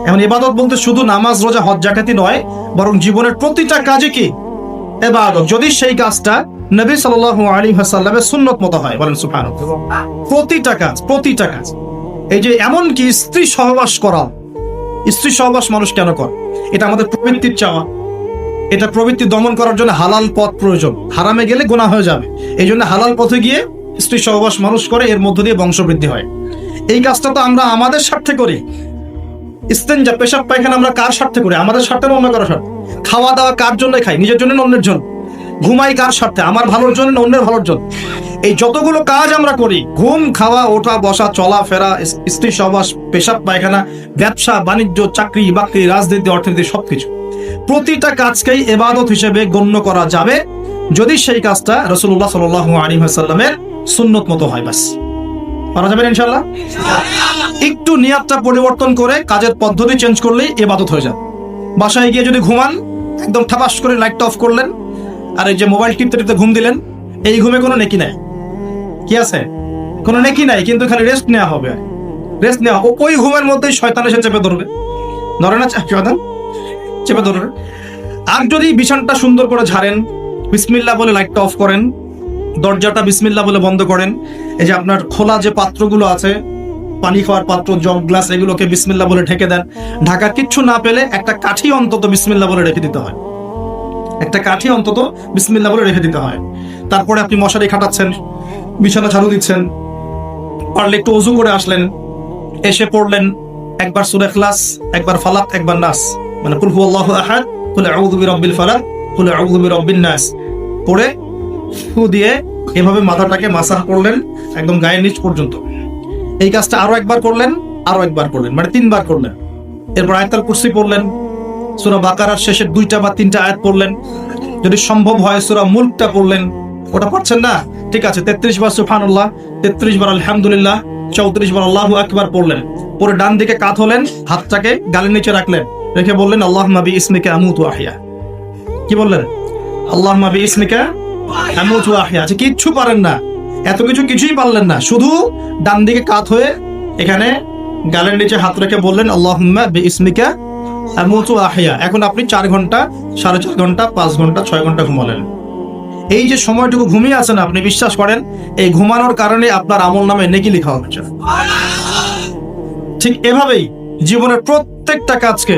এখন ইবাদত বলতে শুধু নামাজ, রোজা, হজ, জাকাতি নয়, বরং জীবনের প্রতিটা কাজে কি ইবাদত, যদি সেই কাজটা নবী সাল্লাল্লাহু আলাইহি ওয়াসাল্লামের সুন্নত মতো হয়। বলেন সুবহানাল্লাহ। প্রতিটা কাজ। এই যে এমন কি স্ত্রী সহবাস করা, স্ত্রী সহবাস মানুষ কেন করে? এটা আমাদের প্রবৃত্তির চাওয়া। এটা প্রবৃত্তি দমন করার জন্য হালাল পথ প্রয়োজন, হারামে গেলে গুনাহ হয়ে যাবে। এই জন্য হালাল পথে গিয়ে স্ত্রী সহবাস মানুষ করে, এর মধ্য দিয়ে বংশবৃদ্ধি হয়। এই কাজটা তো আমরা আমাদের স্বার্থে করি। ইস্তেঞ্জা, পেশাব পায়খানা আমরা কার স্বার্থে করি? আমাদের স্বার্থে না অন্য কারোর স্বার্থে? খাওয়া দাওয়া কার জন্য খাই? নিজের জন্য না অন্যের জন্য? ঘুমাই কার স্বার্থে? আমার ভালোর জন্য না অন্যের ভালোর জন্য? এই যতগুলো কাজ আমরা করি, ঘুম, খাওয়া, ওঠা, বসা, চলাফেরা, স্ত্রী সহবাস, পেশাব পায়খানা, ব্যবসা বাণিজ্য, চাকরি বাকরি, রাজনীতি, অর্থনীতি, সবকিছু, প্রতিটা কাজকেই ইবাদত হিসেবে গণ্য করা যাবে যদি সেই কাজটা রাসূলুল্লাহ সাল্লাল্লাহু আলাইহি ওয়াসাল্লামের সুন্নত মতো হয়। বাস পারা যাবে ইনশাআল্লাহ। একটু নিয়াতটা পরিবর্তন করে কাজের পদ্ধতি চেঞ্জ করলেই ইবাদত হয়ে যাবে। বাসায় গিয়ে যদি ঘুমান, একদম ঠাপাস করে লাইটটা অফ করলেন, আর এই যে মোবাইল টিপতে টিপতে ঘুম দিলেন, এই ঘুমে কোনো নেকি নাই। কি আছে? কোনো নেকি নাই, কিন্তু খালি রেস্ট নেওয়া হবে। রেস্ট নেওয়া, ওই ঘুমের মধ্যেই শয়তান এসে চেপে ধরবে। ধরে না শয়তান? চেপে ধরবে। আর যদি বিছানাটা সুন্দর করে ঝাড়েন, বিসমিল্লাহ বলে লাইটটা অফ করেন, দরজাটা বিসমিল্লাহ বলে বন্ধ করেন, এই যে আপনার খোলা যে পাত্রগুলো আছে, পানি খাওয়ার পাত্র, জগ, গ্লাস, এগুলোকে বিসমিল্লাহ বলে ঢেকে দেন। ঢাকার কিচ্ছু না পেলে একটা কাঠি অন্তত বিসমিল্লাহ বলে রেখে দিতে হয়। একটা কাঠি অন্তত বিসমিল্লাহ বলে রেখে দিতে হয়। তারপরে আপনি মশারি খাটাচ্ছেন, বিছানা ঝাড়ু দিচ্ছেন, পারলে একটু ওযু করে আসলেন, এসে পড়লেন একবার সূরা ইখলাস, একবার ফালাক, একবার নাস, মানে কুল হুয়াল্লাহু আহাদ, কুল আউযু বিরাব্বিল ফালাক, কুল আউযু বিরাব্বিন নাস পড়ে ফু দিয়ে এভাবে মাথাটাকে মাসাহ করলেন একদম গায়ের নিচ পর্যন্ত। এই কাজটা আরো একবার করলেন, মানে 3 বার করলেন। এরপর আয়াতুল কুরসি পড়লেন, সূরা বাকারার শেষের 2টা বা 3টা আয়াত পড়লেন, যদি সম্ভব হয় সূরা মুলকটা পড়লেন। ওটা পারছেন না? ঠিক আছে, 33 বার সুবহানাল্লাহ, 33 বার আলহামদুলিল্লাহ, 34 বার আল্লাহু আকবার পড়লেন। পরে ডান দিকে কাত হলেন, হাতটাকে গালের নিচে রাখলেন, রেখে বললেন আল্লাহুম্মা বিইসমিকা আমুতু ওয়া আহইয়া। কি বললেন? আল্লাহুম্মা বিইসমিকা আমুতু ওয়া আহইয়া। আচ্ছা, কিচ্ছু পারেন না, এত কিছুই পারলেন না, শুধু ডান দিকে কাত হয়ে এখানে গালের নিচে হাত রেখে বললেন আল্লাহুম্মা বিইসমিকা আমুতু ওয়া আহইয়া। এখন আপনি 4 ঘন্টা, 4.5 ঘন্টা, 5 ঘন্টা, 6 ঘন্টা ঘুমালেন। এই যে সময়টুকু ঘুমিয়ে আছেন, আপনি বিশ্বাস করেন এই ঘুমানোর কারণে আপনার আমল নামে নেকি লেখা হচ্ছে। ঠিক এভাবেই জীবনের প্রত্যেকটা কাজকে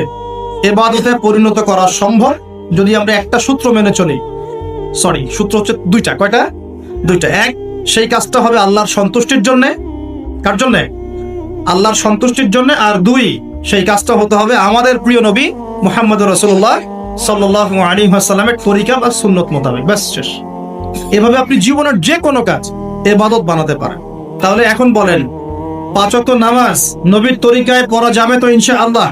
ইবাদতে পরিণত করা সম্ভব যদি আমরা একটা সূত্র মেনে চলি। সূত্র হচ্ছে 2টা। কয়টা? 2টা। এক, সেই কাজটা হবে আল্লাহর সন্তুষ্টির জন্য। কার জন্য? আল্লাহর সন্তুষ্টির জন্য। আর 2, সেই কাজটা হতে হবে আমাদের প্রিয় নবী মুহাম্মদুর রাসূলুল্লাহ সাল্লাল্লাহু আলাইহি ওয়াসাল্লামের তরিকা বা সুন্নত মোতাবেক। ব্যাস, শেষ। এভাবে আপনি জীবনের যে কোনো কাজ ইবাদত বানাতে পারেন। তাহলে এখন বলেন, 5 ওয়াক্ত নামাজ নবীর তরিকায় পড়া যাবে তো ইনশাআল্লাহ?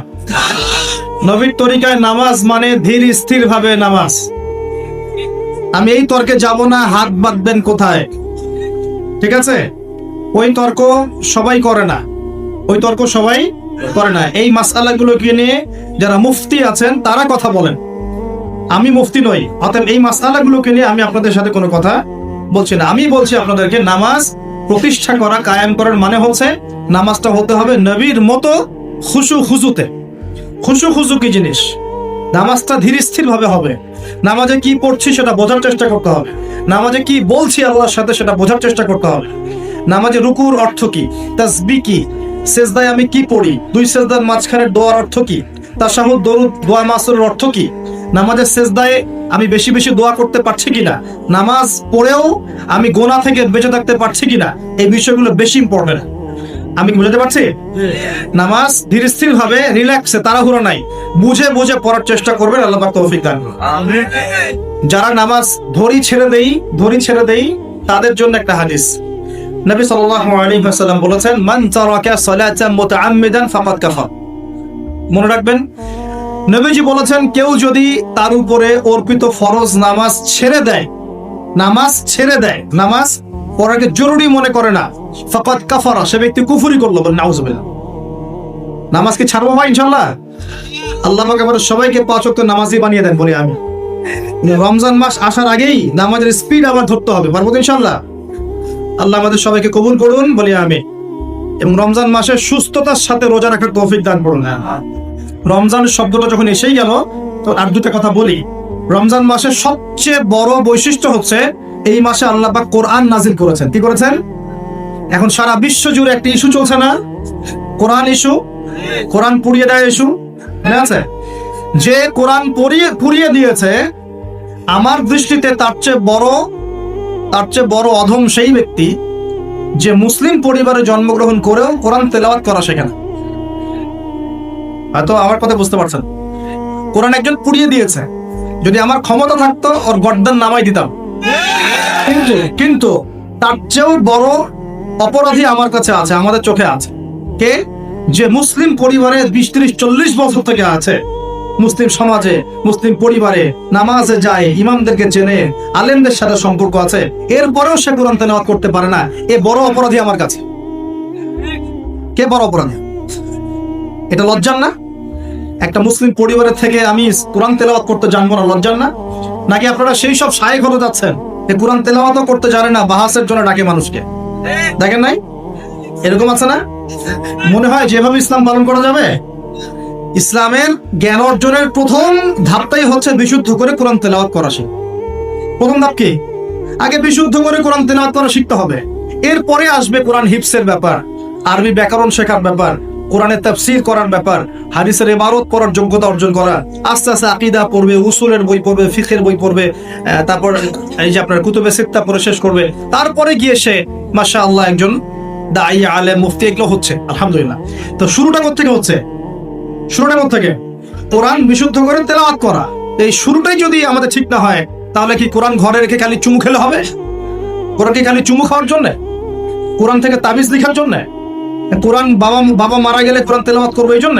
নবীর তরিকায় নামাজ মানে ধীর স্থির ভাবে নামাজ। আমি এই তর্কে যাব না, হাত বাঁধবেন কোথায়, ঠিক আছে? ওই তর্ক সবাই করে না, এই মাসআলাগুলোকে নিয়ে যারা মুফতি আছেন তারা কথা বলেন। আমি মুফতি নই, অতএব এই মাসআলাগুলোকে নিয়ে আমি আপনাদের সাথে কোনো কথা বলছি না। আমি বলছি আপনাদেরকে, নামাজ প্রতিষ্ঠা করা, কায়েম করার মানে হচ্ছে নামাজটা হতে হবে নবীর মতো খুশু খুজুতে। খুশু খুজু কি জিনিস? নামাজটা ধীর স্থির ভাবে হবে। নামাজে কি পড়ছি সেটা বোঝার চেষ্টা করতে হবে। নামাজে কি বলছি আল্লাহর সাথে সেটা বোঝার চেষ্টা করতে হবে। নামাজে রুকুর অর্থ কি, তাসবিহ কি, সেজদায় আমি কি পড়ি, 2 সেজদার মাঝখানের দোয়ার অর্থ কি, তাশাহুদ, দরুদ, দোয়া মাসুরের অর্থ কি, নামাজের সেজদায় আমি বেশি বেশি দোয়া করতে পারছি কিনা, নামাজ পড়েও আমি গোনা থেকে বেঁচে থাকতে পারছি কিনা, এই বিষয়গুলো বেশি ইম্পর্টেন্ট। আমি বুঝাতে পারছি? নামাজ ধীর স্থির ভাবে, রিল্যাক্সে, তাড়াহুড়ো নাই, বুঝে বুঝে পড়ার চেষ্টা করবেন। আল্লাহ পাক তৌফিক দান করুন। যারা নামাজ ধরি ছেড়ে দেই তাদের জন্য একটা হাদিস। নবী সাল্লাল্লাহু আলাইহি ওয়াসাল্লাম বলেছেন, মান তারাকা সালাতান মুতাআম্মিদান ফাকাদ কাফার। মনে রাখবেন, নবীজি বলেছেন, কেউ যদি তার উপরে অর্পিত ফরজ নামাজ ছেড়ে দেয়, নামাজ পড়াকে জরুরি মনে করে না, ফাকাদ কাফারা, সে ব্যক্তি কুফরি করলো। বলেন নাউজুবিল্লাহ। নামাজ কি ছাড়বো ভাই ইনশাআল্লাহ? আল্লাহ পাক আমাদের সবাইকে 5 ওয়াক্ত নামাজি বানিয়ে দেন, বলি আমি। রমজান মাস আসার আগেই নামাজের স্পিড আবার ধরতে হবে, পারবো তো ইনশাআল্লাহ? আল্লাহ আমাদের সবাইকে কবুল করুন, বলি আমি। এবং রমজান মাসে সুস্থতার সাথে রোজা রাখার তৌফিক দান করুন। রমজান শব্দটা যখন এসেই গেল, তো আর দুটা কথা বলি। রমজান মাসের সবচেয়ে বড় বৈশিষ্ট্য হচ্ছে এই মাসে আল্লাহ পাক কোরআন নাজিল করেছেন। কি করেছেন? এখন সারা বিশ্ব জুড়ে একটা ইস্যু চলছে না, কোরআন ইস্যু, কোরআন পুড়িয়ে দেয় ইস্যু, মনে আছে? যে কোরআন পুড়িয়ে দিয়েছে, আমার দৃষ্টিতে তার চেয়ে বড় অধম সেই ব্যক্তি যে মুসলিম পরিবারে জন্মগ্রহণ করেও কোরআন তেলাওয়াত করা শেখে না। হয়তো আমার কথা বুঝতে পারছেন। কোরআন একজন পুড়িয়ে দিয়েছে, যদি আমার ক্ষমতা থাকতো ওর গর্দান নামাই দিতাম, কিন্তু তার চেয়েও বড় অপরাধী আমার কাছে আছে, আমাদের চোখে আছে। কে? যে মুসলিম পরিবারে 20-30-40 বছর থেকে আছে, মুসলিম সমাজে, মুসলিম পরিবারে নামাজে যায়, ইমামদেরকে চেনে, আলেমদের সাথে সম্পর্ক আছে, এরপরেও সে কোরআন তেলাওয়াত করতে পারে না। এ বড় অপরাধী আমার কাছে। কে বড় অপরাধী? এটা লজ্জার না? একটা মুসলিম পরিবারের থেকে আমি কোরআন তেলাওয়াত করতে জানবো না, লজ্জার না? নাকি আপনারা সেই সব শায়েখ হতে যাচ্ছেন যে কোরআন তেলাওয়াতও করতে জানে না, বাহাসের জন্য ডাকে মানুষকে? দেখেন নাই এরকম আছে না? মনে হয় যেভাবে ইসলাম পালন করা যাবে। ইসলামের জ্ঞান অর্জনের প্রথম ধাপটাই হচ্ছে বিশুদ্ধ করে কোরআন তেলাওয়াত করা শিখা। প্রথম ধাপ কি? আগে বিশুদ্ধ করে কোরআন তেলাওয়াত করা শিখতে হবে, এরপরে আসবে কোরআন হিফসের ব্যাপার, আরবি ব্যাকরণ শেখার ব্যাপার, কোরআনের তাফসীর করার ব্যাপার, হাদিসের ইবারত পড়ার যোগ্যতা অর্জন করা, আস্তে আস্তে আকীদা পড়বে, উসুলের বই পড়বে, ফিকহের বই পড়বে, তারপর এই যে আপনার কুতুবে সিত্তা পড়ে শেষ করবে, তারপরে গিয়ে সে মাশাআল্লাহ একজন দাঈ, আলেম, মুফতি এগুলো হচ্ছে, আলহামদুলিল্লাহ। তো শুরুটা কোত্থেকে হচ্ছে? শুরুটা কোত্থেকে? কোরআন বিশুদ্ধ করে তেলাওয়াত করা। এই শুরুটাই যদি আমাদের ঠিক না হয়, তাহলে কি কোরআন ঘরে রেখে খালি চুমু খেলে হবে? কোরআন কি খালি চুমু খাওয়ার জন্য? কোরআন থেকে তাবিজ লেখার জন্য? কোরআন বাবা মারা গেলে কোরআন তেলাওয়াত করবো এই জন্য?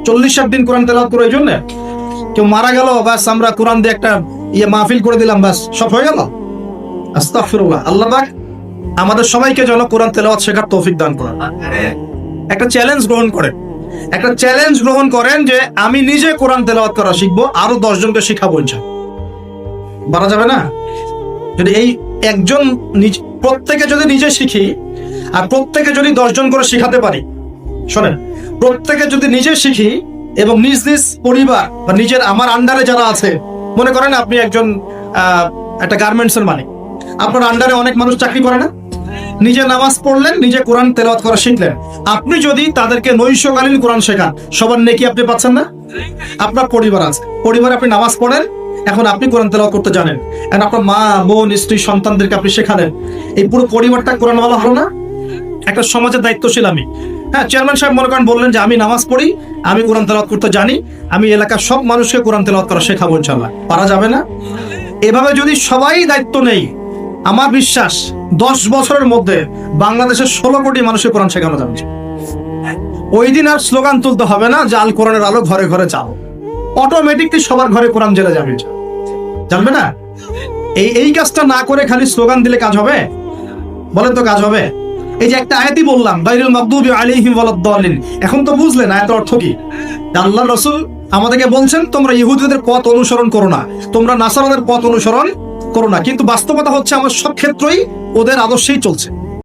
40 দিন কোরআন তেলাওয়াত করবো এই জন্য? কেউ মারা গেল, ব্যাস আমরা কোরআন দিয়ে একটা মাহফিল করে দিলাম, ব্যাস সব হয়ে গেল? আস্তাগফিরুল্লাহ। আল্লাহ পাক আমাদের সবাইকে যেন কোরআন তেলাওয়াত শেখার তৌফিক দান করেন। একটা চ্যালেঞ্জ গ্রহণ করেন যে আমি নিজে কোরআন তেলাওয়াত করা শিখবো, আরো 10 জনকে শিখাবো ইনশাআল্লাহ। বলা যাবে না? যদি এই একজন প্রত্যেকে যদি নিজে শিখি, আর প্রত্যেকে যদি 10 জন করে শিখাতে পারি, শোনেন, প্রত্যেকে যদি নিজে শিখি এবং নিজ নিজ পরিবার বা নিজের আমার আন্ডারে যারা আছে, মনে করেন আপনি একজন একটা গার্মেন্টস এর মালিক, আপনার আন্ডারে অনেক মানুষ চাকরি করে না? নিজে নামাজ পড়লেন, নিজে কোরআন তেলাওয়াত করা শিখলেন, আপনি যদি তাদেরকে নৈশকালীন কোরআন শেখান, সবার নেকি আপনি পাচ্ছেন না? আপনার পরিবার আছে, পরিবারে আপনি নামাজ পড়েন, এখন আপনি কোরআন তেলাওয়াত করতে জানেন, এখন আপনার মা, বোন, স্ত্রী, সন্তানদেরকে আপনি শেখালেন, এই পুরো পরিবারটা কোরআনওয়ালা হলো না? একটা সমাজের দায়িত্বশীল আমি। হ্যাঁ, চেয়ারম্যান সাহেব মনে করেন বললেন যে আমি নামাজ পড়ি, আমি কোরআন তেলাওয়াত করতে জানি, আমি এলাকার সব মানুষকে কোরআন তেলাওয়াত করা শেখাবো ইনশাআল্লাহ। পারা যাবে না? এভাবে যদি সবাই দায়িত্ব নেই, আমার বিশ্বাস 10 বছরের মধ্যে বাংলাদেশের 16 কোটি মানুষের কোরআন শেখানো যাবে। ওই দিন আর স্লোগান তুলতে হবে না যে আল কোরআনের আলো ঘরে ঘরে যাও, অটোমেটিকলি সবার ঘরে কোরআন জেলে যাবে, জানবে না? এই কাজটা না করে খালি স্লোগান দিলে কাজ হবে? বলেন তো কাজ হবে? এই যে একটা আয়াতই বললাম, গায়রুল মাগদুবি আলাইহিম ওয়ালাদ-দাল্লিন, এখন তো বুঝলেন আয়াতের অর্থ কি? আল্লাহর রাসূল আমাদেরকে বলছেন তোমরা ইহুদিদের পথ অনুসরণ করো না, তোমরা নাসারাদের পথ অনুসরণ করো না, কিন্তু বাস্তবতা হচ্ছে আমার সব ক্ষেত্রেই ওদের আদর্শেই চলছে।